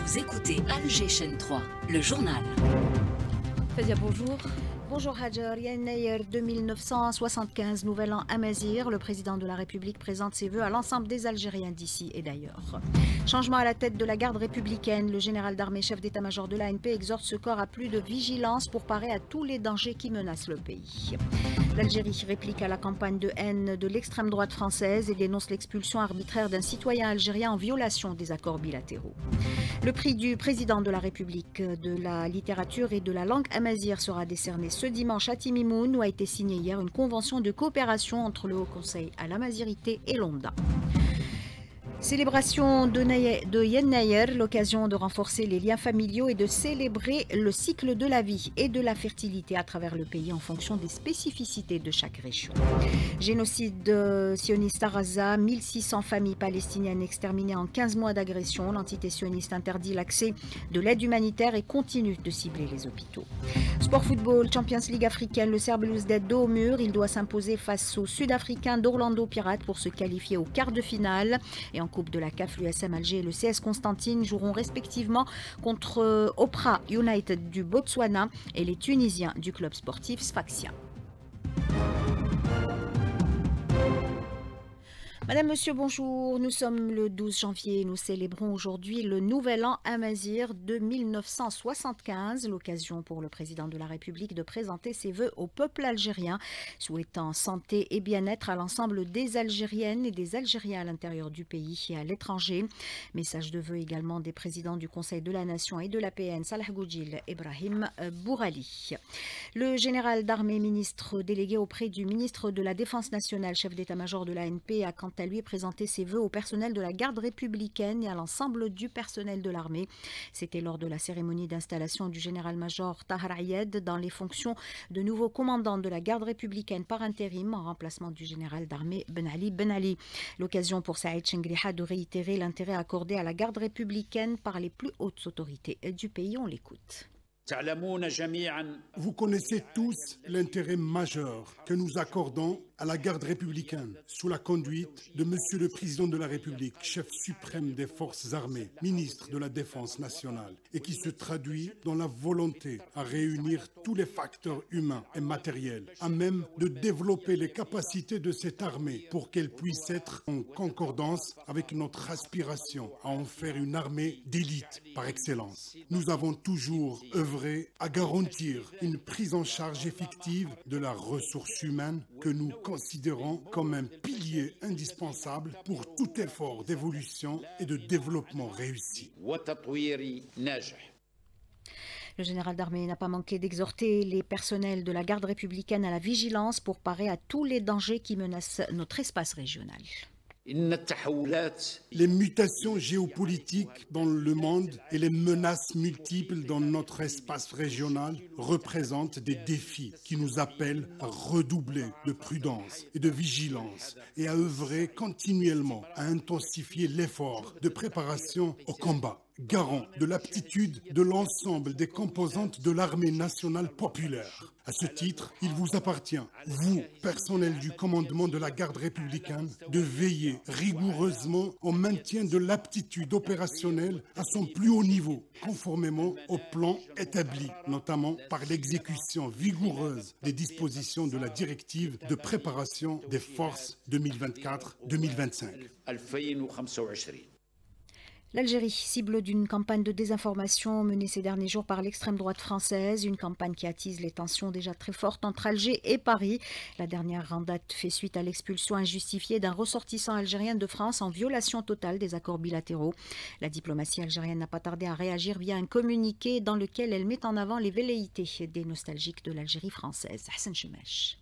Vous écoutez Alger Chaîne 3, le journal. Fazia, bonjour. Bonjour Hajar, Yannayer 2975, nouvel an Amazir. Le président de la République présente ses vœux à l'ensemble des Algériens d'ici et d'ailleurs. Changement à la tête de la garde républicaine. Le général d'armée, chef d'état-major de l'ANP, exhorte ce corps à plus de vigilance pour parer à tous les dangers qui menacent le pays. L'Algérie réplique à la campagne de haine de l'extrême droite française et dénonce l'expulsion arbitraire d'un citoyen algérien en violation des accords bilatéraux. Le prix du président de la République de la littérature et de la langue amazigh sera décerné ce dimanche à Timimoun, où a été signée hier une convention de coopération entre le Haut Conseil à l'amazirité et l'ONDA. Célébration de Yennayer, l'occasion de renforcer les liens familiaux et de célébrer le cycle de la vie et de la fertilité à travers le pays en fonction des spécificités de chaque région. Génocide sioniste à Gaza, 1600 familles palestiniennes exterminées en 15 mois d'agression. L'entité sioniste interdit l'accès de l'aide humanitaire et continue de cibler les hôpitaux. Sport football, Champions League africaine, le Serbe Belouizdad dos au mur. Il doit s'imposer face aux Sud-Africains d'Orlando Pirates pour se qualifier au quart de finale. Et en Coupe de la CAF, l'USM Alger et le CS Constantine joueront respectivement contre Opera United du Botswana et les Tunisiens du club sportif Sfaxia. Madame, Monsieur, bonjour. Nous sommes le 12 janvier. Nous célébrons aujourd'hui le nouvel an Amazigh de 1975. L'occasion pour le président de la République de présenter ses vœux au peuple algérien, souhaitant santé et bien-être à l'ensemble des Algériennes et des Algériens à l'intérieur du pays et à l'étranger. Message de vœux également des présidents du Conseil de la Nation et de l'APN, Salah Goudjil et Brahim Bourali. Le général d'armée, ministre délégué auprès du ministre de la Défense nationale, chef d'état-major de l'ANP, a quant à lui présenté ses vœux au personnel de la garde républicaine et à l'ensemble du personnel de l'armée. C'était lors de la cérémonie d'installation du général-major Tahar Ayed dans les fonctions de nouveau commandant de la garde républicaine par intérim en remplacement du général d'armée Ben Ali. L'occasion pour Saïd Chengriha de réitérer l'intérêt accordé à la garde républicaine par les plus hautes autorités du pays. On l'écoute. Vous connaissez tous l'intérêt majeur que nous accordons à la garde républicaine sous la conduite de Monsieur le Président de la République, chef suprême des forces armées, ministre de la Défense nationale, et qui se traduit dans la volonté à réunir tous les facteurs humains et matériels, à même de développer les capacités de cette armée pour qu'elle puisse être en concordance avec notre aspiration à en faire une armée d'élite par excellence. Nous avons toujours œuvré à garantir une prise en charge effective de la ressource humaine que nous considérons comme un pilier indispensable pour tout effort d'évolution et de développement réussi. Le général d'armée n'a pas manqué d'exhorter les personnels de la garde républicaine à la vigilance pour parer à tous les dangers qui menacent notre espace régional. Les mutations géopolitiques dans le monde et les menaces multiples dans notre espace régional représentent des défis qui nous appellent à redoubler de prudence et de vigilance et à œuvrer continuellement à intensifier l'effort de préparation au combat, garant de l'aptitude de l'ensemble des composantes de l'armée nationale populaire. À ce titre, il vous appartient, vous, personnel du commandement de la garde républicaine, de veiller rigoureusement au maintien de l'aptitude opérationnelle à son plus haut niveau, conformément au plan établi, notamment par l'exécution vigoureuse des dispositions de la directive de préparation des forces 2024-2025. L'Algérie, cible d'une campagne de désinformation menée ces derniers jours par l'extrême droite française, une campagne qui attise les tensions déjà très fortes entre Alger et Paris. La dernière en date fait suite à l'expulsion injustifiée d'un ressortissant algérien de France en violation totale des accords bilatéraux. La diplomatie algérienne n'a pas tardé à réagir via un communiqué dans lequel elle met en avant les velléités des nostalgiques de l'Algérie française. Hassan Chemesh.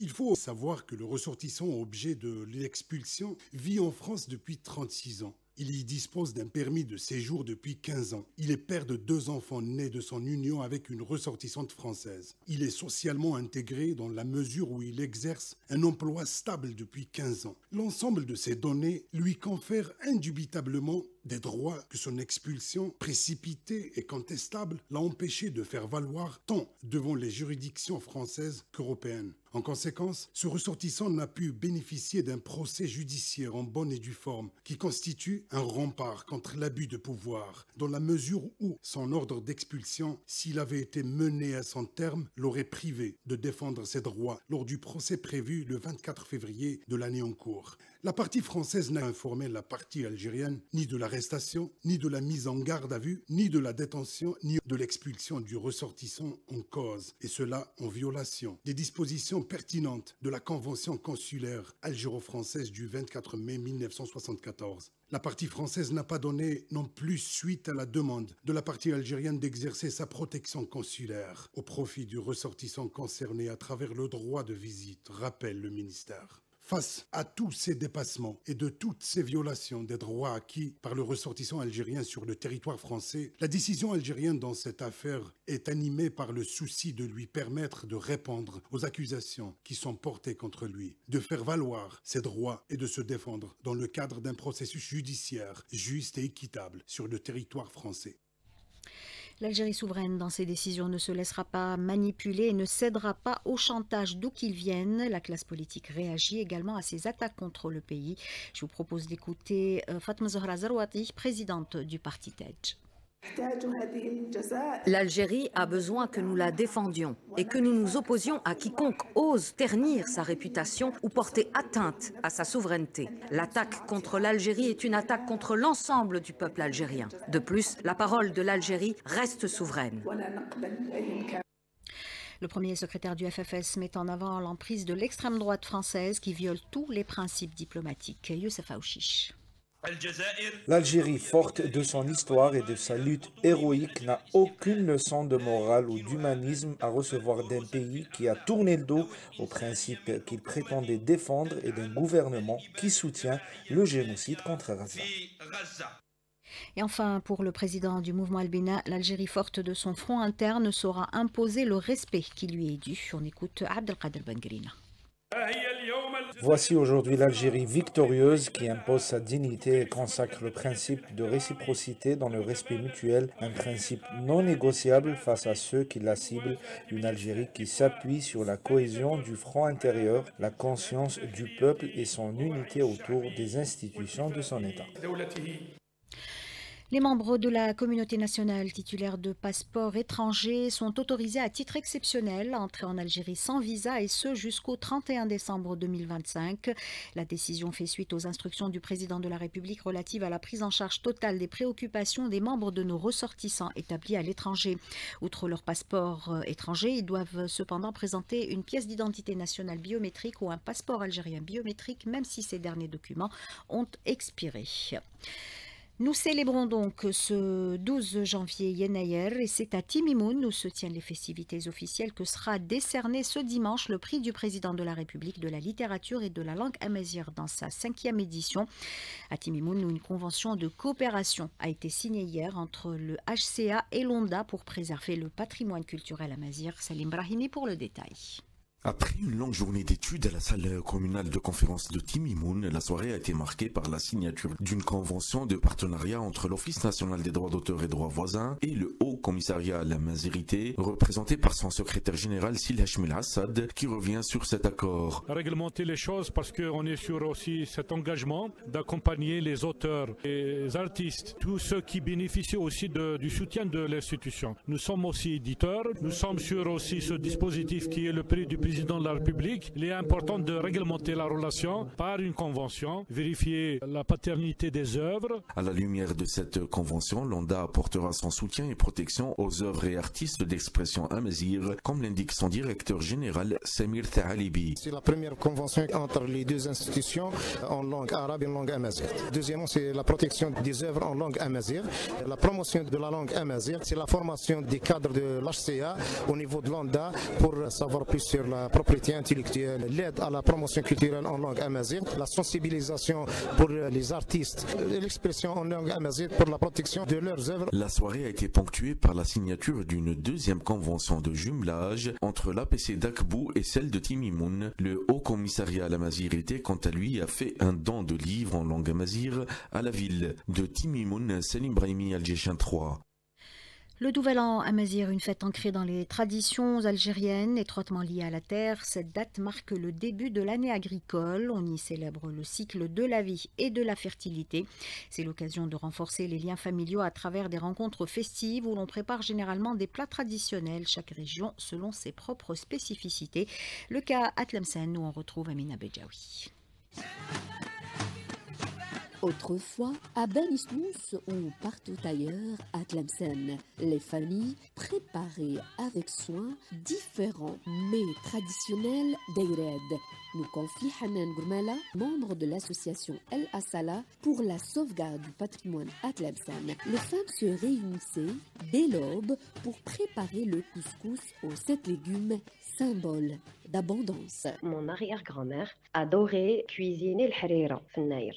Il faut savoir que le ressortissant objet de l'expulsion vit en France depuis 36 ans. Il y dispose d'un permis de séjour depuis 15 ans. Il est père de 2 enfants nés de son union avec une ressortissante française. Il est socialement intégré dans la mesure où il exerce un emploi stable depuis 15 ans. L'ensemble de ces données lui confère indubitablement des droits que son expulsion précipitée et contestable l'a empêché de faire valoir tant devant les juridictions françaises qu'européennes. En conséquence, ce ressortissant n'a pu bénéficier d'un procès judiciaire en bonne et due forme qui constitue un rempart contre l'abus de pouvoir, dans la mesure où son ordre d'expulsion, s'il avait été mené à son terme, l'aurait privé de défendre ses droits lors du procès prévu le 24 février de l'année en cours. La partie française n'a informé la partie algérienne ni de l'arrestation, ni de la mise en garde à vue, ni de la détention, ni de l'expulsion du ressortissant en cause, et cela en violation des dispositions pertinentes de la Convention consulaire algéro-française du 24 mai 1974. La partie française n'a pas donné non plus suite à la demande de la partie algérienne d'exercer sa protection consulaire au profit du ressortissant concerné à travers le droit de visite, rappelle le ministère. Face à tous ces dépassements et de toutes ces violations des droits acquis par le ressortissant algérien sur le territoire français, la décision algérienne dans cette affaire est animée par le souci de lui permettre de répondre aux accusations qui sont portées contre lui, de faire valoir ses droits et de se défendre dans le cadre d'un processus judiciaire juste et équitable sur le territoire français. L'Algérie souveraine, dans ses décisions, ne se laissera pas manipuler et ne cédera pas au chantage d'où qu'il vienne. La classe politique réagit également à ces attaques contre le pays. Je vous propose d'écouter Fatma Zahra Zarouati, présidente du parti TEJ. L'Algérie a besoin que nous la défendions et que nous nous opposions à quiconque ose ternir sa réputation ou porter atteinte à sa souveraineté. L'attaque contre l'Algérie est une attaque contre l'ensemble du peuple algérien. De plus, la parole de l'Algérie reste souveraine. Le premier secrétaire du FFS met en avant l'emprise de l'extrême droite française qui viole tous les principes diplomatiques. Youssef Aouchiche. L'Algérie, forte de son histoire et de sa lutte héroïque, n'a aucune leçon de morale ou d'humanisme à recevoir d'un pays qui a tourné le dos aux principes qu'il prétendait défendre et d'un gouvernement qui soutient le génocide contre Gaza. Et enfin, pour le président du mouvement Al-Bina, l'Algérie, forte de son front interne, saura imposer le respect qui lui est dû. On écoute Abdelkader Bengrina. Voici aujourd'hui l'Algérie victorieuse qui impose sa dignité et consacre le principe de réciprocité dans le respect mutuel, un principe non négociable face à ceux qui la ciblent, une Algérie qui s'appuie sur la cohésion du front intérieur, la conscience du peuple et son unité autour des institutions de son État. Les membres de la communauté nationale titulaires de passeports étrangers sont autorisés à titre exceptionnel à entrer en Algérie sans visa et ce jusqu'au 31 décembre 2025. La décision fait suite aux instructions du président de la République relatives à la prise en charge totale des préoccupations des membres de nos ressortissants établis à l'étranger. Outre leur passeport étranger, ils doivent cependant présenter une pièce d'identité nationale biométrique ou un passeport algérien biométrique, même si ces derniers documents ont expiré. Nous célébrons donc ce 12 janvier Yenayer et c'est à Timimoun où se tiennent les festivités officielles que sera décerné ce dimanche le prix du président de la République de la littérature et de la langue amazigh dans sa 5e édition. À Timimoun, où une convention de coopération a été signée hier entre le HCA et l'ONDA pour préserver le patrimoine culturel amazigh. Salim Brahimi pour le détail. Après une longue journée d'études à la salle communale de conférence de Timimoun, la soirée a été marquée par la signature d'une convention de partenariat entre l'Office national des droits d'auteur et droits voisins et le Haut Commissariat à la Mazirité, représenté par son secrétaire général Sil Hachmil Assad, qui revient sur cet accord. Réglementer les choses parce qu'on est sur aussi cet engagement d'accompagner les auteurs, les artistes, tous ceux qui bénéficient aussi du soutien de l'institution. Nous sommes aussi éditeurs, nous sommes sur aussi ce dispositif qui est le prix du président de la République. Il est important de réglementer la relation par une convention, vérifier la paternité des œuvres. À la lumière de cette convention, l'ONDA apportera son soutien et protection aux œuvres et artistes d'expression amazigh, comme l'indique son directeur général Samir Thalibi. C'est la première convention entre les deux institutions en langue arabe et en langue amazigh. Deuxièmement, c'est la protection des œuvres en langue amazigh. La promotion de la langue amazigh, c'est la formation des cadres de l'HCA au niveau de l'ONDA pour savoir plus sur la la propriété intellectuelle, l'aide à la promotion culturelle en langue amazigh, la sensibilisation pour les artistes, l'expression en langue amazigh pour la protection de leurs œuvres. La soirée a été ponctuée par la signature d'une deuxième convention de jumelage entre l'APC d'Akbou et celle de Timimoun. Le Haut Commissariat à l'Amazighrité, quant à lui, a fait un don de livres en langue amazigh à la ville de Timimoun, Salim Brahimi, Algéchin 3. Le Nouvel An amazigh, une fête ancrée dans les traditions algériennes, étroitement liée à la terre. Cette date marque le début de l'année agricole. On y célèbre le cycle de la vie et de la fertilité. C'est l'occasion de renforcer les liens familiaux à travers des rencontres festives où l'on prépare généralement des plats traditionnels, chaque région selon ses propres spécificités. Le cas à Tlemcen où on retrouve Amina Bejaoui. Autrefois, à Ben Isnous ou partout ailleurs à Tlemcen, les familles préparaient avec soin différents mets traditionnels d'Eired. Nous confie Hanan Gourmala, membre de l'association El Asala pour la sauvegarde du patrimoine à Tlemcen. Les femmes se réunissaient dès l'aube pour préparer le couscous aux 7 légumes, symbole d'abondance. Mon arrière-grand-mère adorait cuisiner le harira,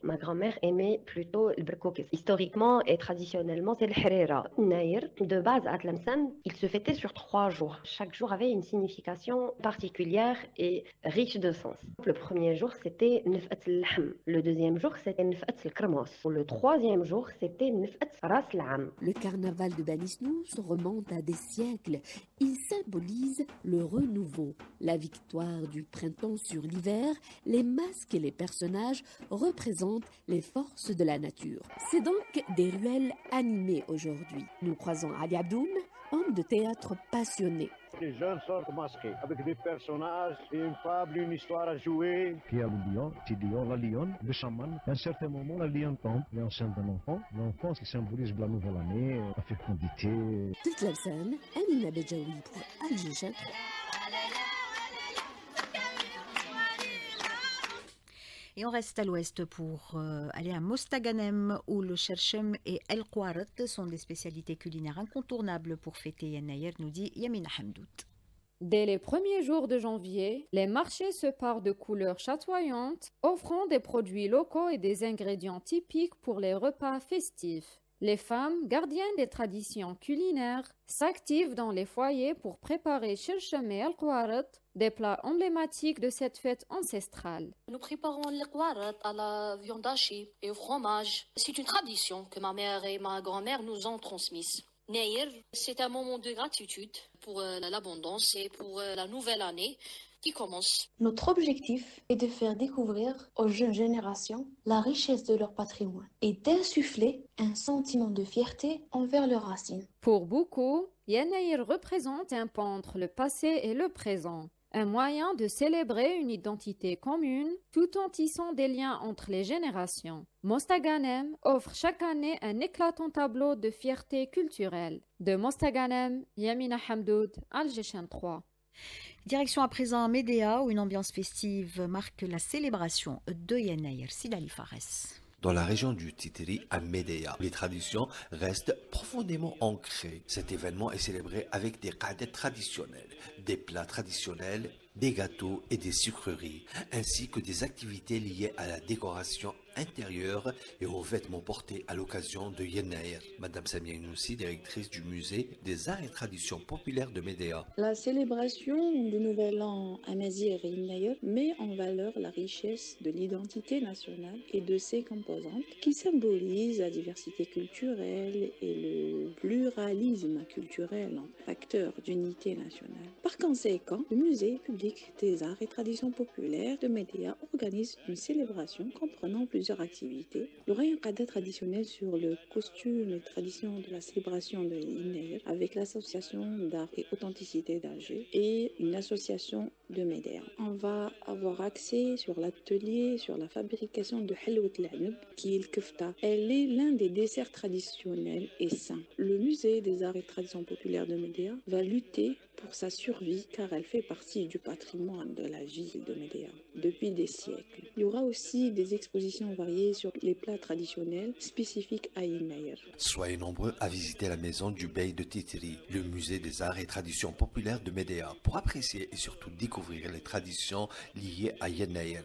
ma grand-mère aimait plutôt le berkoukis. Historiquement et traditionnellement, c'est le harira. Naïr, de base à Tlemcen, il se fêtait sur 3 jours. Chaque jour avait une signification particulière et riche de sens. Le premier jour, c'était Nef'at al-Lahm. Le deuxième jour, c'était Nef'at al-Kramos. Le troisième jour, c'était Nef'at Ras al-Am. Le carnaval de Ben Isnous remonte à des siècles. Il symbolise le renouveau, la victoire du printemps sur l'hiver. Les masques et les personnages représentent les forces de la nature. C'est donc des ruelles animées aujourd'hui. Nous croisons Ali Abdoun, homme de théâtre passionné. Les jeunes sortent masqués, avec des personnages, une fable, une histoire à jouer. Qui a le lion, la lionne, le chaman. À un certain moment, la lionne tombe, elle est enceinte d'un enfant. L'enfant, qui symbolise la nouvelle année, la fécondité. Toute la scène, Amina Bejaoui pour Algéchin. Et on reste à l'ouest pour aller à Mostaganem où le cherchem et el Kouarat sont des spécialités culinaires incontournables pour fêter Yennayer, nous dit Yamina Hamdout. Dès les premiers jours de janvier, les marchés se parent de couleurs chatoyantes, offrant des produits locaux et des ingrédients typiques pour les repas festifs. Les femmes, gardiennes des traditions culinaires, s'activent dans les foyers pour préparer cherchem et el Kouarat, des plats emblématiques de cette fête ancestrale. Nous préparons le Kouarat à la viande hachée et au fromage. C'est une tradition que ma mère et ma grand-mère nous ont transmise. Naïr, c'est un moment de gratitude pour l'abondance et pour la nouvelle année qui commence. Notre objectif est de faire découvrir aux jeunes générations la richesse de leur patrimoine et d'insuffler un sentiment de fierté envers leurs racines. Pour beaucoup, Yennayer représente un pont entre le passé et le présent. Un moyen de célébrer une identité commune tout en tissant des liens entre les générations. Mostaganem offre chaque année un éclatant tableau de fierté culturelle. De Mostaganem, Yamina Hamdout, Algéchin 3. Direction à présent à Médéa où une ambiance festive marque la célébration de Yennayer. Sidali Fares. Dans la région du Titiri, à Médéa, les traditions restent profondément ancrées. Cet événement est célébré avec des qadettes traditionnels, des plats traditionnels, des gâteaux et des sucreries, ainsi que des activités liées à la décoration intérieure et aux vêtements portés à l'occasion de Yennayer. Madame Samia Inoussi, directrice du musée des arts et traditions populaires de Médéa. La célébration du Nouvel An amazigh et Yennayer met en valeur la richesse de l'identité nationale et de ses composantes qui symbolisent la diversité culturelle et le pluralisme culturel en facteur d'unité nationale. Par conséquent, le musée public des arts et traditions populaires de Médéa organise une célébration comprenant plusieurs activités. Il y aura un cadet traditionnel sur le costume et tradition de la célébration de Yennayer avec l'association d'art et authenticité d'Alger et une association de Médéa. On va avoir accès sur l'atelier, sur la fabrication de Helwat al-Anoub, qui est le kefta. Elle est l'un des desserts traditionnels et sains. Le musée des arts et traditions populaires de Médéa va lutter pour sa survie car elle fait partie du patrimoine de la ville de Médéa depuis des siècles. Il y aura aussi des expositions variés sur les plats traditionnels spécifiques à Inayer. Soyez nombreux à visiter la maison du Bey de Titri, le musée des arts et traditions populaires de Médéa, pour apprécier et surtout découvrir les traditions liées à Inayer.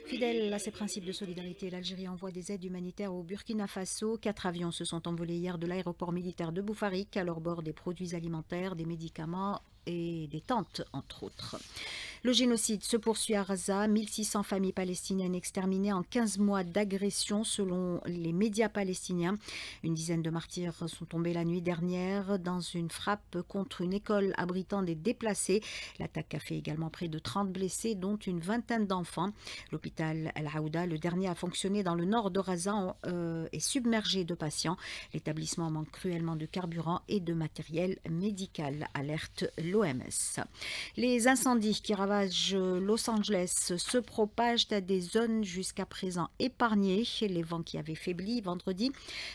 Fidèle à ses principes de solidarité, l'Algérie envoie des aides humanitaires au Burkina Faso. 4 avions se sont envolés hier de l'aéroport militaire de Boufarik, à leur bord des produits alimentaires, des médicaments et des tentes, entre autres. Le génocide se poursuit à Gaza. 1600 familles palestiniennes exterminées en 15 mois d'agression selon les médias palestiniens. Une dizaine de martyrs sont tombés la nuit dernière dans une frappe contre une école abritant des déplacés. L'attaque a fait également près de 30 blessés, dont une vingtaine d'enfants. L'hôpital Al-Aouda, le dernier à fonctionner dans le nord de Gaza, est submergé de patients. L'établissement manque cruellement de carburant et de matériel médical, alerte l'OMS. Les incendies qui ravagent Los Angeles se propagent à des zones jusqu'à présent épargnées. Les vents qui avaient faibli vendredi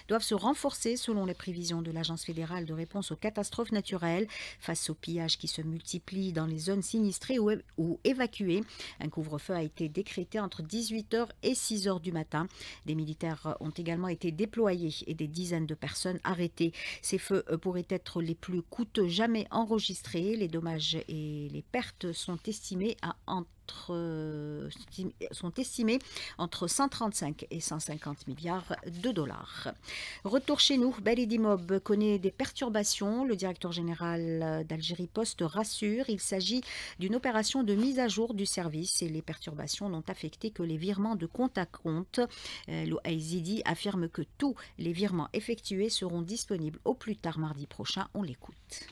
doivent se renforcer selon les prévisions de l'Agence fédérale de réponse aux catastrophes naturelles. Face aux pillages qui se multiplient dans les zones sinistrées ou évacuées, un couvre-feu a été décrété entre 18h et 6h du matin. Des militaires ont également été déployés et des dizaines de personnes arrêtées. Ces feux pourraient être les plus coûteux jamais enregistrés. Les dommages et les pertes sont estimés entre 135 et 150 milliards de dollars. Retour chez nous, Belidimob connaît des perturbations. Le directeur général d'Algérie Post rassure, il s'agit d'une opération de mise à jour du service et les perturbations n'ont affecté que les virements de compte à compte. L'Oaizidi affirme que tous les virements effectués seront disponibles au plus tard mardi prochain. On l'écoute.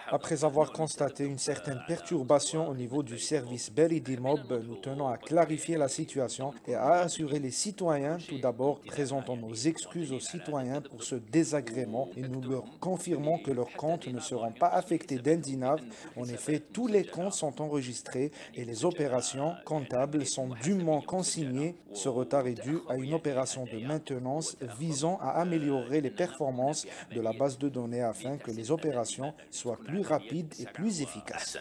Après avoir constaté une certaine perturbation au niveau du service Belidimob, nous tenons à clarifier la situation et à assurer les citoyens. Tout d'abord, présentons nos excuses aux citoyens pour ce désagrément et nous leur confirmons que leurs comptes ne seront pas affectés d'Eldinav. En effet, tous les comptes sont enregistrés et les opérations comptables sont dûment consignées. Ce retard est dû à une opération de maintenance visant à améliorer les performances de la base de données afin que les opérations soient plus rapides et plus efficaces.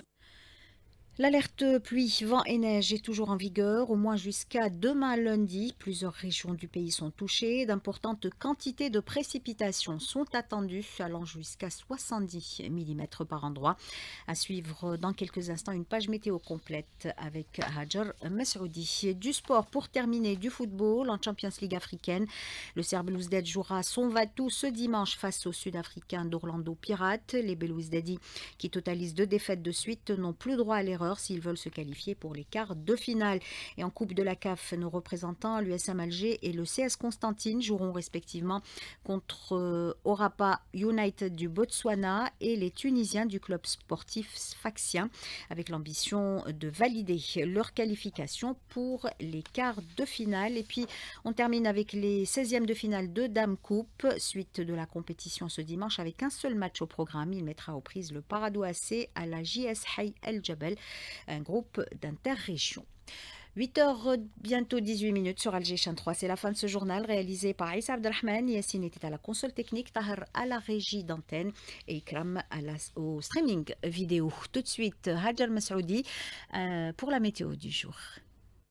L'alerte pluie, vent et neige est toujours en vigueur, au moins jusqu'à demain lundi. Plusieurs régions du pays sont touchées. D'importantes quantités de précipitations sont attendues, allant jusqu'à 70 mm par endroit. À suivre dans quelques instants une page météo complète avec Hajar Mesroudi. Du sport pour terminer, du football en Champions League africaine. Le Serbe Belouizdad jouera son va-tout ce dimanche face aux Sud-Africains d'Orlando Pirates. Les Belouizdadi, qui totalisent 2 défaites de suite, n'ont plus droit à l'erreur s'ils veulent se qualifier pour les quarts de finale. Et en Coupe de la CAF, nos représentants, l'USM Alger et le CS Constantine, joueront respectivement contre Orapa United du Botswana et les Tunisiens du club sportif Sfaxien, avec l'ambition de valider leur qualification pour les quarts de finale. Et puis, on termine avec les 16e de finale de Dame Coupe, suite de la compétition ce dimanche avec un seul match au programme. Il mettra aux prises le Paradou AC à la JS Hay El Jabel, un groupe d'interrégion. 8h, bientôt 18 minutes sur Alger Chaîne 3. C'est la fin de ce journal réalisé par Issa Abdelrahman. Yassine était à la console technique, Tahar à la régie d'antenne et Ikram au streaming vidéo. Tout de suite, Hajar Mesroudi pour la météo du jour.